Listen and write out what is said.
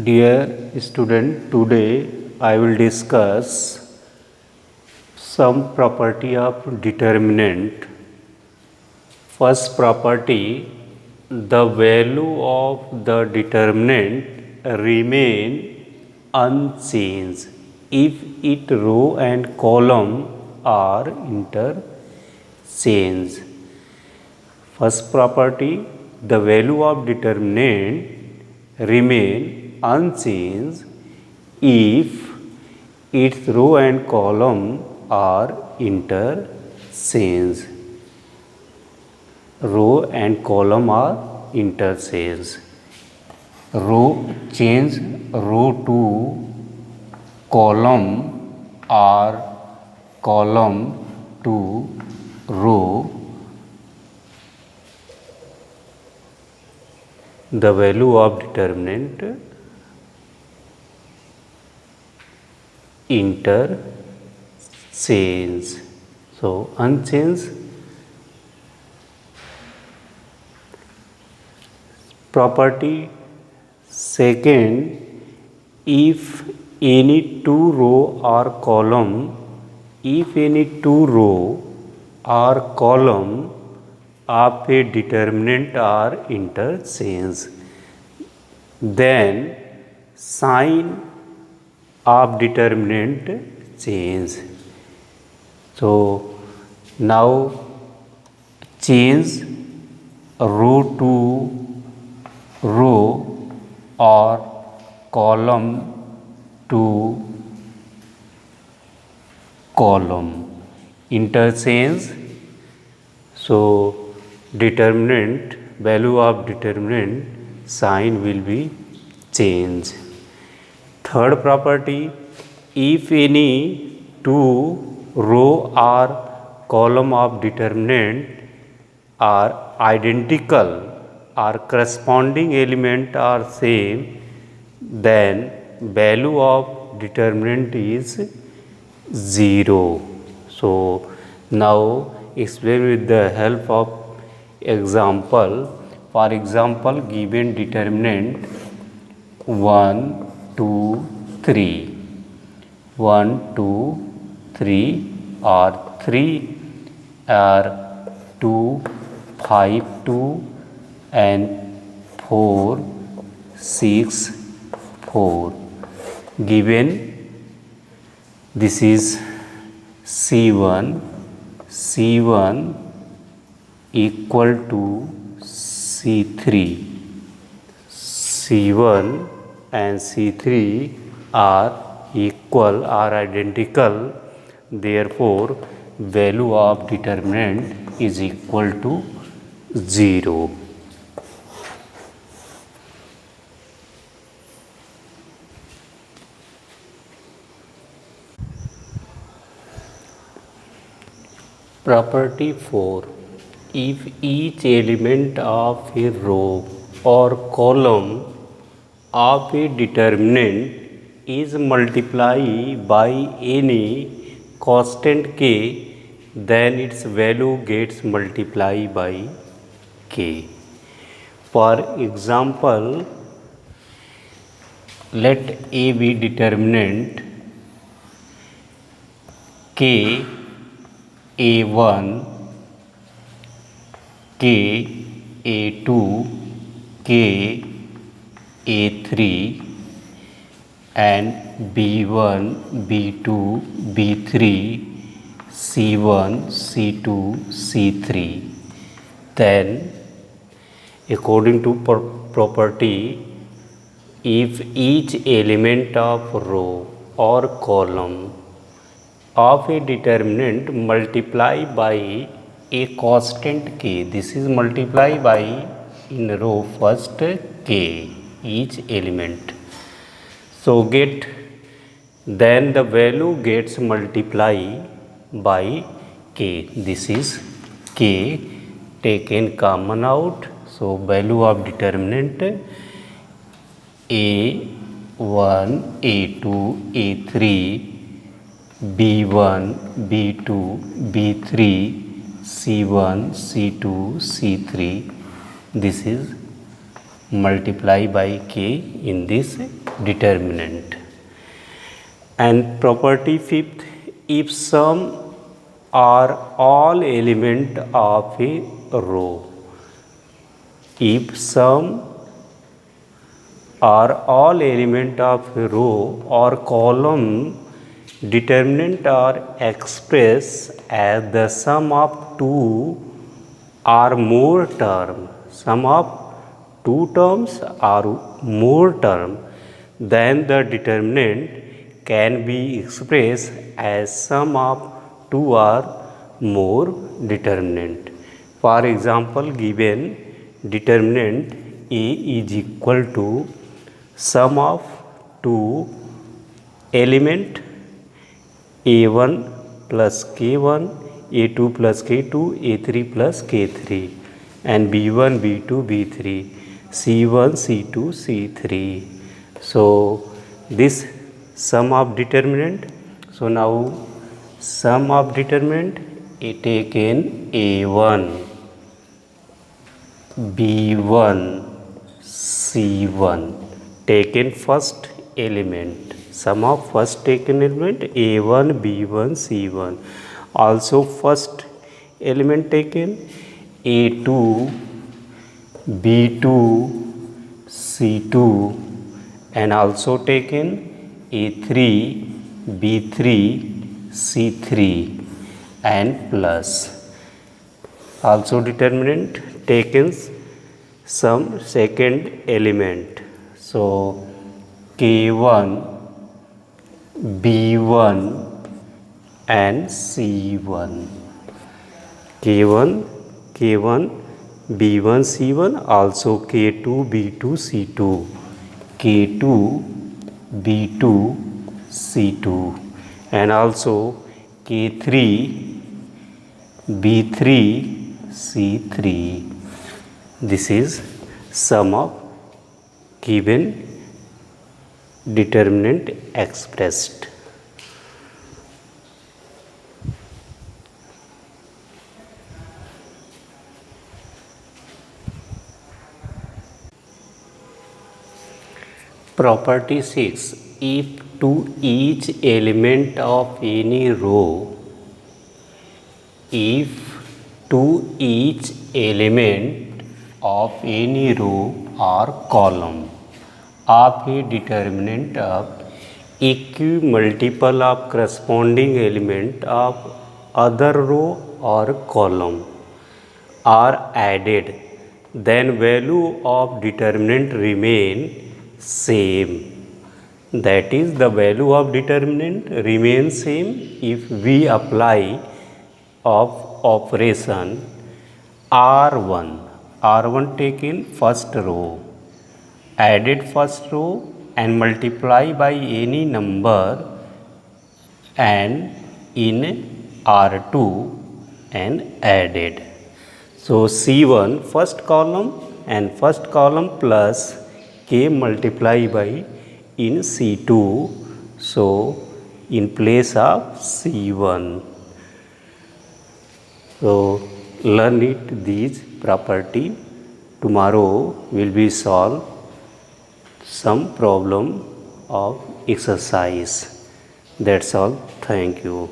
Dear student, today I will discuss some property of determinant. First property, the value of the determinant remain unchanged if its row and column are interchanged. First property, the value of determinant remain unchanged if its row and column are interchanged. Row and column are interchanged. Change row to column or column to row. The value of determinant interchange. So unchanged. Property second, if any two row or column of a determinant are interchanged, then sign of determinant change. So now change row to row or column to column. Interchange. So determinant, value of determinant sign will be changed. Third property, if any two row or column of determinant are identical or corresponding element are same, then value of determinant is 0. So now explain with the help of example. For example, given determinant 1, 2, 3, 1, 2, 3 or 3 or 2, 5, 2 and 4, 6, 4. Given this is C1 equal to C3. C1 and C3 are equal, are identical, therefore value of determinant is equal to 0. Property 4. If each element of a row or column of a determinant is multiplied by any constant k, then its value gets multiplied by k. For example, let A be determinant k A1, K A2, K A3 and B1, B2, B3, C1, C2, C3. Then according to property, if each element of row or column of a determinant multiplied by a constant k, this is multiplied by in row first k, each element. So then the value gets multiplied by k. This is k taken common out. So value of determinant A1, A2, A3, B1, B2, B3, C1, C2, C3. This is multiply by k in this determinant. And property fifth, if sum are all element of a row, if sum are all element of a row or column, determinant are expressed as the sum of two or more terms. Sum of two terms or more terms, then the determinant can be expressed as sum of two or more determinant. For example, given determinant A is equal to sum of two element A1 plus K1, A2 plus K2, A3 plus K3, and B1, B2, B3, C1, C2, C3. So this sum of determinant. So now sum of determinant, a taken A1, B1, C1, taken first element, sum of first taken element A1, B1, C1, also first element taken A2, B2, C2, and also taken A3, B3, C3, and plus also determinant taken some second element. So K1, B1, and C1. K1, K1, B1, C1, also K2, B2, C2, K2, B2, C2, and also K3, B3, C3. This is sum of given determinant expressed. Property 6. If to each element of any row, if to each element of any row or column of a determinant of equi multiple of corresponding element of other row or column are added, then value of determinant remain same. That is, the value of determinant remains same if we apply of operation R1. R1 taken first row, added first row and multiply by any number, and in R2 and added. So C1 first column and first column plus K multiply by in C2. So in place of C1. So learn it these property. Tomorrow will be solve some problem of exercise. That's all. Thank you.